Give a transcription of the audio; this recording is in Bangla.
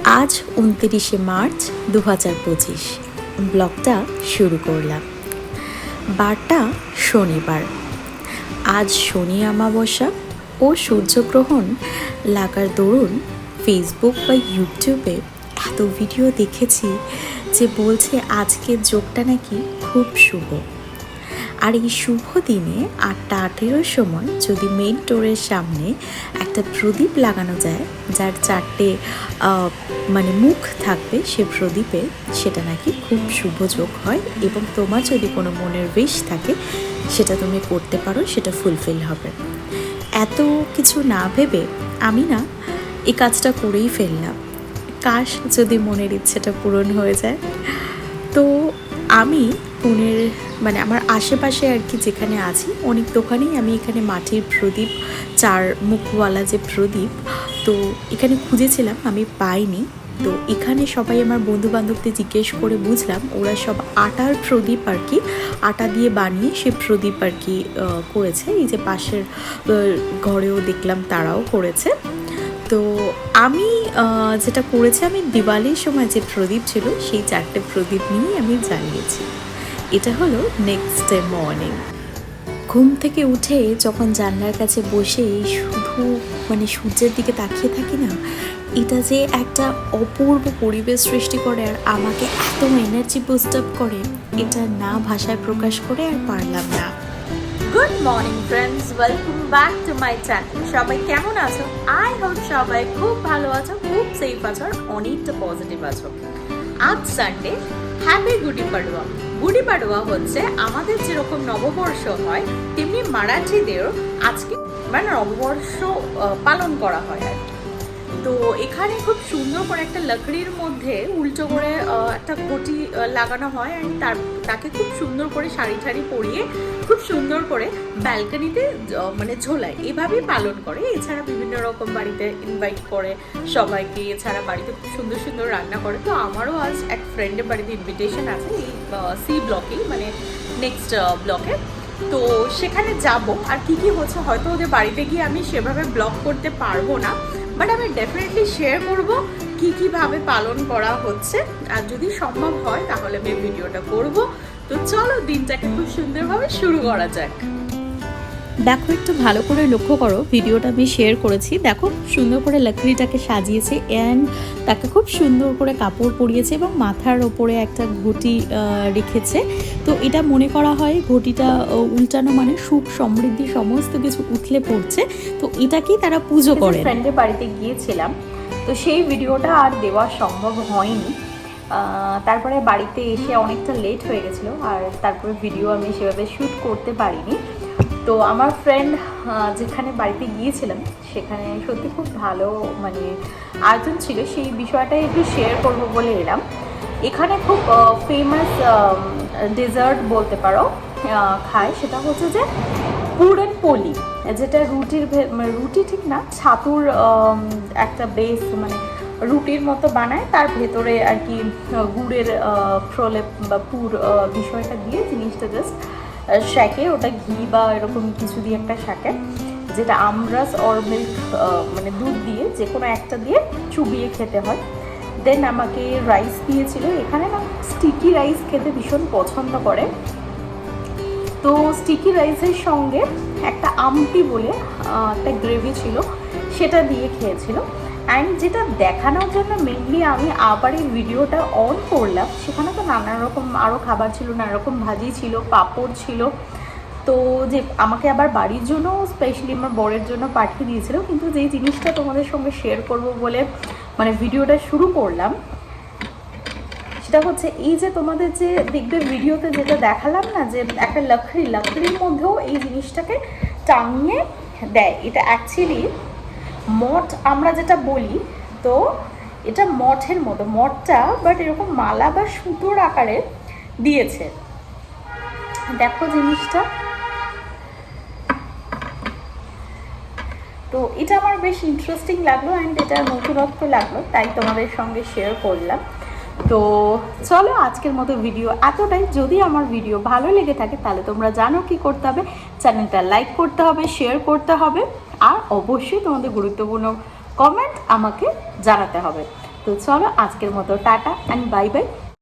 আজ ২৯শে মার্চ ২০২৫ ব্লগটা শুরু করলাম। বারটা শনিবার। আজ শনি অমাবস্যা ও সূর্যগ্রহণ লাগার দরুন ফেসবুক বা ইউটিউবে এত ভিডিও দেখেছি যে বলছে আজকের যোগটা নাকি খুব শুভ। আর এই শুভ দিনে ৮টা ১৮-র সময় যদি মেইন ডোরের সামনে একটা প্রদীপ লাগানো যায়, যার 4টে মুখ থাকবে সে প্রদীপে, সেটা নাকি খুব শুভ যোগ হয় এবং তোমার যদি কোনো মনের উইশ থাকে সেটা তুমি করতে পারো, সেটা ফুলফিল হবে। এত কিছু না ভেবে আমি এই কাজটা করেই ফেললাম। কাশ যদি মনের ইচ্ছেটা পূরণ হয়ে যায়। তো আমি পুনের আমার আশেপাশে আর কি যেখানে আছি অনেক দোকানেই আমি এখানে মাটির প্রদীপ, 4 মুখওয়ালা যে প্রদীপ, তো এখানে খুঁজেছিলাম, আমি পাইনি। তো এখানে সবাই আমার বন্ধুবান্ধবদের জিজ্ঞেস করে বুঝলাম ওরা সব আটার প্রদীপ আর কি, আটা দিয়ে বানিয়ে সে প্রদীপ আর কি করেছে। এই যে পাশের ঘরেও দেখলাম তারাও করেছে। তো আমি যেটা করেছি, আমি দিওয়ালির সময় যে প্রদীপ ছিল সেই 4টে প্রদীপ নিয়ে আমি জ্বালিয়েছি। এটা হলো নেক্সট ডে মর্নিং। ঘুম থেকে উঠে যখন জানলার কাছে বসে শুধু সূর্যের দিকে তাকিয়ে থাকি না, এটা যে একটা অপূর্ব পরিবেশ সৃষ্টি করে আর আমাকে এত এনার্জি বুস্ট আপ করে, এটা না ভাষায় প্রকাশ করে আর পারলাম না। Good morning friends, welcome back to my channel. সবাই কেমন আছো? আই হোপ সবাই খুব ভালো আছো, খুব সেফ আছো আর অনেকটা পজিটিভ আছো। আজ সানডে, হ্যাপি গুডি পাড়ুয়া। গুডি পাড়ুয়া হচ্ছে আমাদের যেরকম নববর্ষ হয় তেমনি মারাঠিদেরও আজকে নববর্ষ পালন করা হয় আর কি। তো এখানে খুব সুন্দর করে একটা লাকড়ির মধ্যে উল্টো করে একটা ঘটি লাগানো হয়, অ্যান্ড তাকে খুব সুন্দর করে শাড়ি ঠাড়ি পরিয়ে খুব সুন্দর করে ব্যালকনিতে ঝোলায়। এভাবেই পালন করে। এছাড়া বিভিন্ন রকম বাড়িতে ইনভাইট করে সবাইকে, এছাড়া বাড়িতে খুব সুন্দর সুন্দর রান্না করে। তো আমারও আজ এক ফ্রেন্ডের বাড়িতে ইনভিটেশন আছে এই সি ব্লকেই, নেক্সট ব্লকে। তো সেখানে যাব, আর কি কি হচ্ছে হয়তো ওদের বাড়িতে গিয়ে আমি সেভাবে ব্লগ করতে পারবো না, বাট আমি ডেফিনেটলি শেয়ার করব কীভাবে পালন করা হচ্ছে, আর যদি সম্ভব হয় তাহলে আমি ভিডিওটা করব। তো চলো দিনটাকে খুব সুন্দরভাবে শুরু করা যাক। দেখো, একটু ভালো করে লক্ষ্য করো, ভিডিওটা আমি শেয়ার করেছি। দেখো সুন্দর করে লাকড়িটাকে সাজিয়েছে অ্যান্ড তাকে খুব সুন্দর করে কাপড় পরিয়েছে এবং মাথার ওপরে একটা ঘটি রেখেছে। তো এটা মনে করা হয় ঘটিটা উল্টানো মানে সুখ সমৃদ্ধি সমস্ত কিছু উথলে পড়ছে। তো এটাকেই তারা পুজো করে। ফ্রেন্ডের বাড়িতে গিয়েছিলাম, তো সেই ভিডিওটা আর দেওয়া সম্ভব হয়নি। তারপরে বাড়িতে এসে অনেকটা লেট হয়ে গেছিলো, আর তারপরে ভিডিও আমি সেভাবে শ্যুট করতে পারিনি। তো আমার ফ্রেন্ড যেখানে বাড়িতে গিয়েছিলাম সেখানে সত্যি খুব ভালো আয়োজন ছিল, সেই বিষয়টাই একটু শেয়ার করবো বলে এলাম। এখানে খুব ফেমাস ডেজার্ট বলতে পারো খায়, সেটা হচ্ছে যে পুরন পোলি, যেটা রুটি ঠিক না, ছাতুর একটা বেস রুটির মতো বানায়, তার ভেতরে আর কি গুড়ের প্রলেপ বা পুর বিষয়টা দিয়ে জিনিসটা জাস্ট শাকে, ওটা ঘি বা এরকম কিছু দিয়ে একটা শাকে, যেটা আমরাস অর মিল্ক দুধ দিয়ে যে কোনো একটা দিয়ে চুবিয়ে খেতে হয়। দেন আমাকে রাইস দিয়েছিল। এখানে স্টিকি রাইস খেতে ভীষণ পছন্দ করে। তো স্টিকি রাইসের সঙ্গে একটা আমটি বলে একটা গ্রেভি ছিল, সেটা দিয়ে খেয়েছিল। অ্যান্ড যেটা দেখানোর জন্য মেনলি আমি আবার এই ভিডিওটা অন করলাম, সেখানে তো নানা রকম আরও খাবার ছিল, নানা রকম ভাজি ছিল, পাঁপড় ছিল। তো যে আমাকে আবার বাড়ির জন্য স্পেশালি আমার বরের জন্য পাঠিয়ে দিয়েছিল, কিন্তু যেই জিনিসটা তোমাদের সঙ্গে শেয়ার করব বলে ভিডিওটা শুরু করলাম সেটা হচ্ছে এই যে তোমাদের যে দেখবে ভিডিওতে যেটা দেখালাম না, যে একটা লাকড়ির মধ্যেও এই জিনিসটাকে টাঙিয়ে দেয়। এটা অ্যাকচুয়ালি মঠ আমরা যেটা বলি, তো এটা মঠের মতো, মঠটা বাট এরকম মালা বা সুতোর আকারে দিয়েছে। দেখো জিনিসটা, তো এটা আমার বেশ ইন্টারেস্টিং লাগলো অ্যান্ড এটা নতুনত্ব লাগলো, তাই তোমাদের সঙ্গে শেয়ার করলাম। তো চলো আজকের মতো ভিডিও এতটাই। যদি আমার ভিডিও ভালো লেগে থাকে তাহলে তোমরা জানো কি করতে হবে, চ্যানেলটা লাইক করতে হবে, শেয়ার করতে হবে, আর অবশ্যই তোমাদের গুরুত্বপূর্ণ কমেন্ট আমাকে জানাতে হবে। তো চলো আজকের মতো টাটা অ্যান্ড বাই বাই।